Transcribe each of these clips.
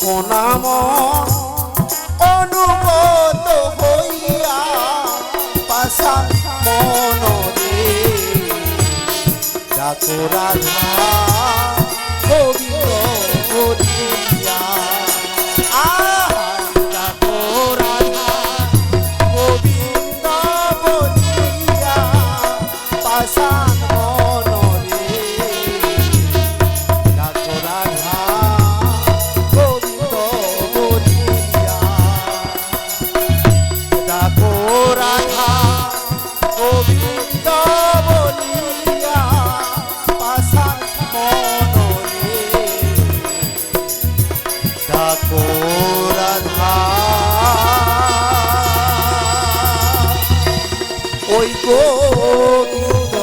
আপনাম অনুগত হইয়া পাশান মনরে ডাকো রাধা গোবিন্দ বলিয়া ডাকো রাধা গোবিন্দ বলিয়া পাশান মনরে ডাকো রাধা গোবিন্দ বলিয়া ডাকো রাধা গোবিন্দ বলিয়া পাশান মনরে ডাকো রাধা ওই গোবিন্দ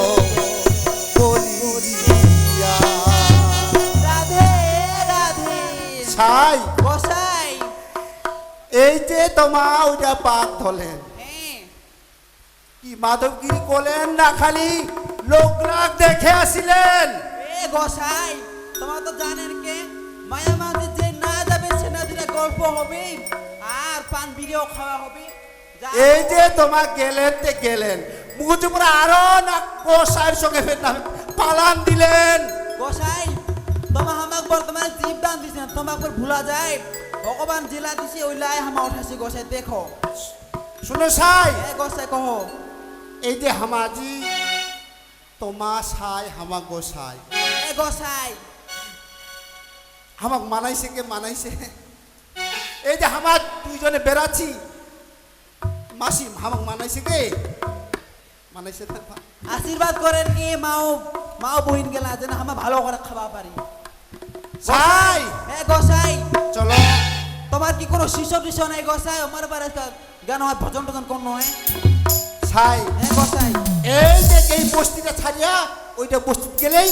বলিয়া। রাধে রাধে ছাই গোসাই। এই যে তোমা ওইটা পাক ধলেন হ্যাঁ কি মাধবগিরি করলেন না খালি লোকরাগ দেখে আসিলেন? এ গোসাই তোমার তো জানেন কে মায়া মাঝে যে না যাবে সে না দিলে গল্প হবে আর পান বিড়িও খাওয়া হবে। এই যে তোমা গেলেন তে গেলেন মুখুজপুরে আরো না গোসাইয়ের সঙ্গে ফের না পালান দিলেন। গোসাই তোমা আমাক বর্তমান জীব দান দিছেন তোমাকে ভুলা যায় ভগবান জেলা দিছে ওই লাই হামা উঠাছে গোসাই দেখো। শুনো সাই এ গোসাই কহো এই যে হামাজি তোমা সাই হামা গোসাই এ গোসাই হামাক মানাইছে কে মানাইছে? এই যে হামার দুইজনে বেড়াচ্ছি মাসি হামাক মানাইছে কে মানাইছে না? আশীর্বাদ করেন কি মাও মাও বহিন গেলা যেন আমরা ভালো করে খাওয়া পারি। সাই এ গোসাই চলো তোমার কি কোনো শিষ্য টিষ্য নাই গোসাই আমার বারে গান হয় ভজন টজন কোন নয়? সাই এ গোসাই এই যে এই বস্তিটা ছাড়িয়া ওইটা বস্তি গেলেই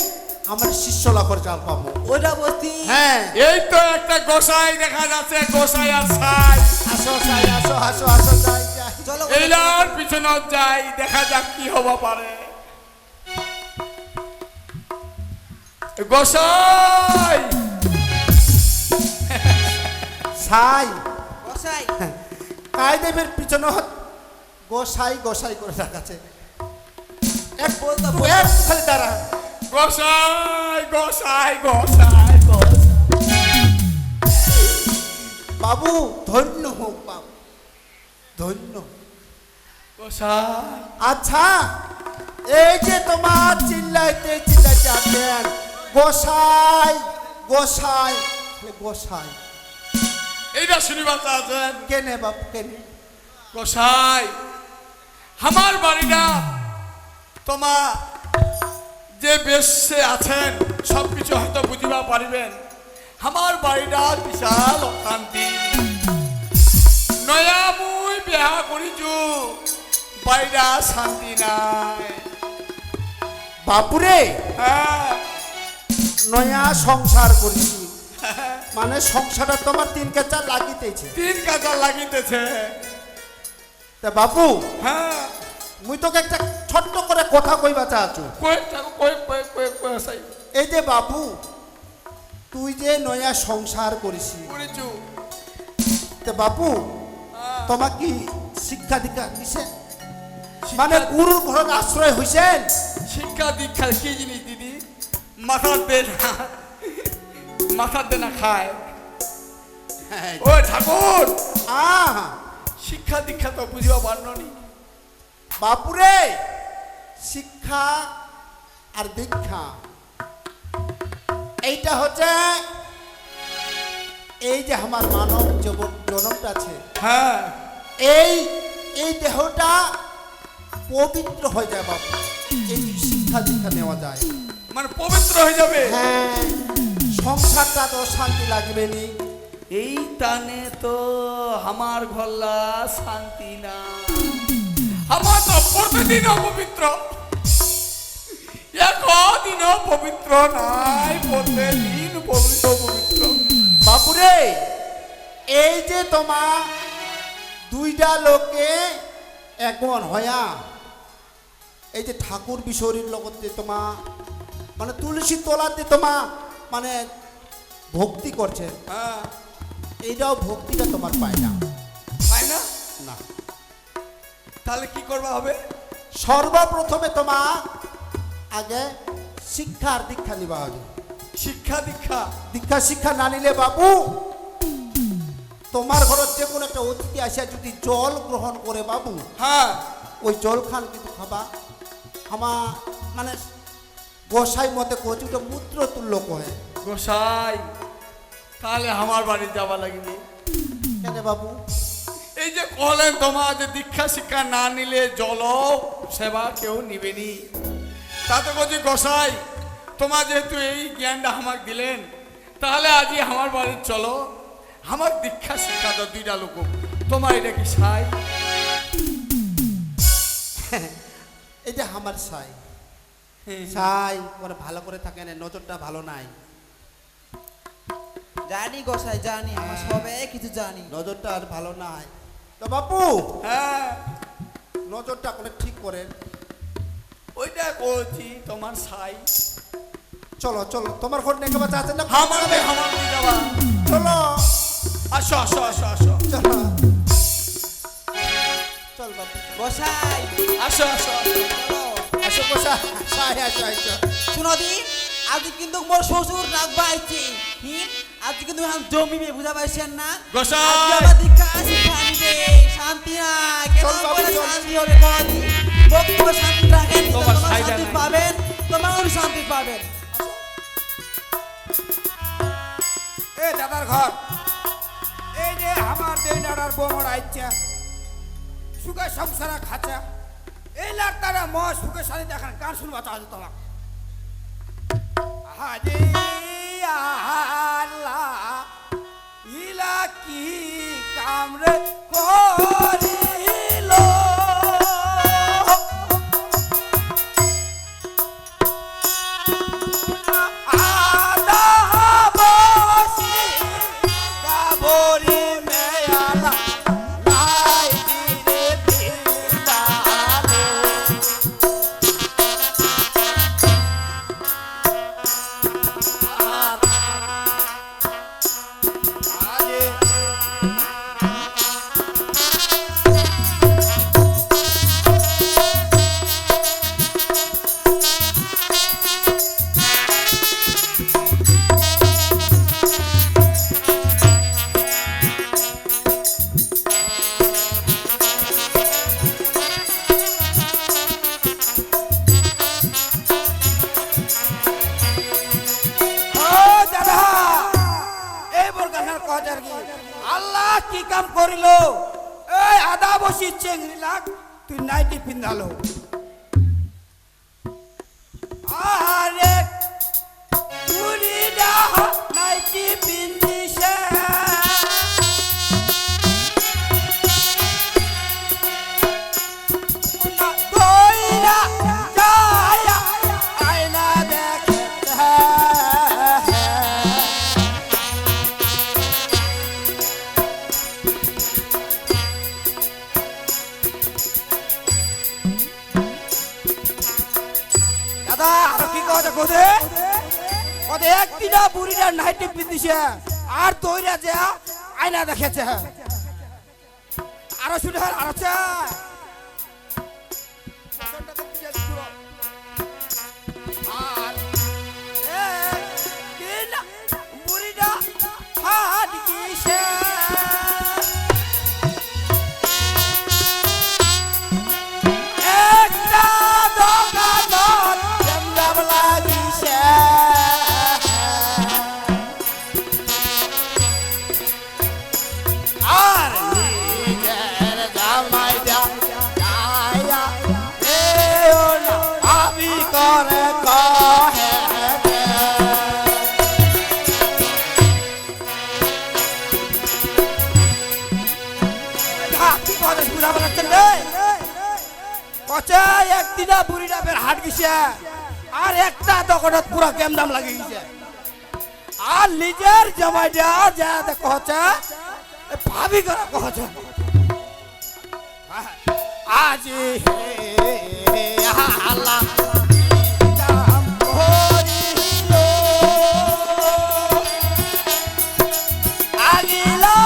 আমার শিষ্য লাখর জাল পাবো। ওইটা বস্তি হ্যাঁ এই তো একটা গোসাই দেখা যাচ্ছে, গোসাই আর ছাই। আসো সাই আসো আসো আসো যাই যাই চলো এইলার পিছনে যাই, দেখা যাক কি হবা পারে। গোসাই সাই গোসাই কায়দেবের পিছনে গোসাই গোসাই করে রাখাছে। এক বলতো তুই এক খালি দাঁড়া গোসাই গোসাই গোসাই গোসাই। বাবু ধন্য হোক বাবু ধন্য। গোসাই আচ্ছা এই যে তোমার চিল্লাইতে চিল্লাইতে আছেন গোসাই গোসাই গোসাই এইটা শুনিবার চাচ্ছেন? কেনে বাবু কেনে? গোসাই আমার বাড়িটা তোমা যে বেশে আছেন সবকিছু হয়তো বুঝিবা পারিবেন। আমার বাড়িটা বিশাল অশান্তি। নয়া মুই বিয়া করিছু, বাড়িটা শান্তি নাই। বাপুরে হ্যাঁ নয়া সংসার করেছি মানে সংসারটা তোমার তিন কেচার লাগিতেছে। 3 কাজা লাগিতেছে। তা বাপু হ্যাঁ মুই তোকে একটা ছোট্ট করে কথা কইবা চাচ্ছু। গোসাই এই যে বাবু তুই যে নয়া সংসার করিস করিছু। তে বাপু তোমার কি শিক্ষা দীক্ষা দিছে মানে গুরুর ঘরের আশ্রয় হইছেন? শিক্ষা দীক্ষা কি জিনিস দিদি? মাথার দে না, মাথার দে না খায়। ও ঠাকুর আহ শিক্ষা দীক্ষা তো বুঝিবা পারনি। বাপুরে শিক্ষা আর দীক্ষা এইটা হচ্ছে এই যে আমার মানব জনমটা আছে হ্যাঁ এই এই দেহটা পবিত্র হয়ে যায় বাবু এই শিক্ষা দীক্ষা নেওয়া যায়। মানে পবিত্র হয়ে যাবে। হ্যাঁ সংসারটা তো শান্তি লাগবে নি। এই টানে তো আমার ঘরলা শান্তি না। আমার তো প্রতিদিন অপবিত্র, একদিনও পবিত্র নাই, প্রতিদিন পবিত্র পবিত্র। বাপুরে এই যে তোমা দুইটা লোকে একমন হয়া এই যে ঠাকুর বিশ্বরীর লগতে তোমা মানে তুলসী তলাতে তোমা মানে ভক্তি করছে হ্যাঁ এইটাও ভক্তিটা তোমার পায় না। হয় না? না, তাহলে কি করবা হবে? সর্বপ্রথমে তোমার আগে শিক্ষার দীক্ষা নিবা হবে। শিক্ষা দীক্ষা? দীক্ষা শিক্ষা না নিলে বাবু, তোমার ঘরের যে কোনো একটা অতিথি আসে যদি জল গ্রহণ করে বাবু, হ্যাঁ, ওই জল খান কিন্তু খাবা আমার মানে গোসাই মতে কচি ওটা মূত্র তুল্য কহে। গোসাই, তাহলে আমার বাড়ি যাবা লাগবে। কেন বাবু? এই যে কলেন তোমার যে দীক্ষা শিক্ষা না নিলে জল সেবা কেউ নিবেনি, তাতে কচি গোসাই তোমার যেহেতু এই জ্ঞানটা আমাকে দিলেন, তাহলে আজই আমার বাড়ি চলো, আমার দীক্ষা শিক্ষা তো দুইটা লোক। তোমার এটা কি সাই? এটা আমার সাই। সাই করে ভালো করে থাকে না, নজরটা ভালো নাই। জানি গোসাই জানি, আমার সবে কিছু জানি। নজরটা আর ভালো নাই তো বাপু। হ্যাঁ, নজরটা করে ঠিক করেন। ওইটা করছি তোমার সাই। চলো চলো, তোমার ঘর নেকে বাচ্চা আছে না? আমার যাবা, চলো আসো আসো আসো আসো, চলো চল বাপু, গোসাই আসো আসো আসো। চলো। আসো বসা, সাই আসো আসো। শুনো দি, আজ কিন্তু মোর শ্বশুর রাখবা আইছে। আজ কিন্তু আমি জমি মে বুঝা পাইছেন না। গোসাই! আজকে আমার দীক্ষা শিক্ষা নিবে, শান্তি নাই। কেন চল বাবু, বলে চল। শান্তি হবে কদি? বক্তব্য শান্তি রাখেন, তোমার তোমার সাইডে শান্তি নাই। পাবেন, তোমার শান্তি পাবেন। এ দাদার ঘর, এই যে আমার দেনার বোমর আইছা সুখে সংসার খাচা, এই লাখ তারা ম সুখে সাথে দেখান গান শুনবা চাও তোমার। হাজি আল্লাহ ইলা কি কামরে করিল, বরি মেয়ালা লাই দিরে দিদারে। আরে ও দাদা, এই বরগানার কজার কি আল্লাহ কি কাম করিল? এই আদা বসি চেংড়ি লাগ তুই নাইটি পিন্দালো। আরে তুই নাইটি পিন্দিছে, দইরা যায়া আয়না দেখতে দাদা। আর কি কথা কোদে কোদে একদিনা বুড়িটা নাইটি পিন্দিছে আর দইরা যা আয়না দেখেছে। আরো শুনে আর আছে আর একদিন বুড়িটা হাট গিয়েছে, একটা দোকানত জমজম লাগিছে। আর নিজের জামাই যায়া এও না আমি করে কহে দে। কি কথা বুঝা পাচ্ছেন রে? কচা একদিনা বুড়িটা ফের হাট গেছে আর একটা দোকানত পুরা কেম দাম লাগি গেছে। আর নিজের জামাইটা যা কহছে ভাবি করে কহছে আজি হে আল্লাহ দাম করিল, আগিলা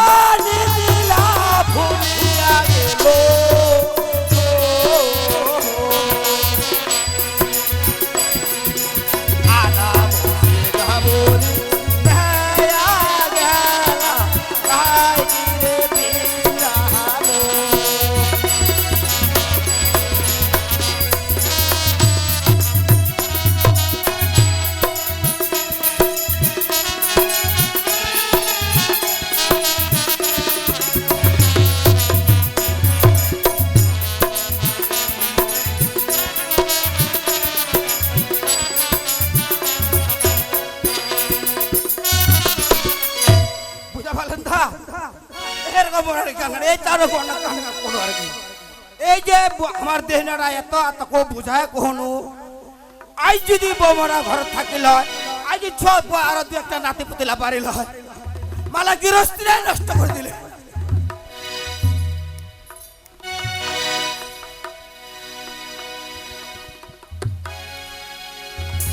কোনো আর কি এই যে আমার দেহনারা এত এত কো বুঝায় কোহনু আজ যদি বমরা ঘর থাকিল আজ ছ আর দু একটা নাতি পুতিলা পারিল মালা গৃহস্থিরা নষ্ট করে দিলে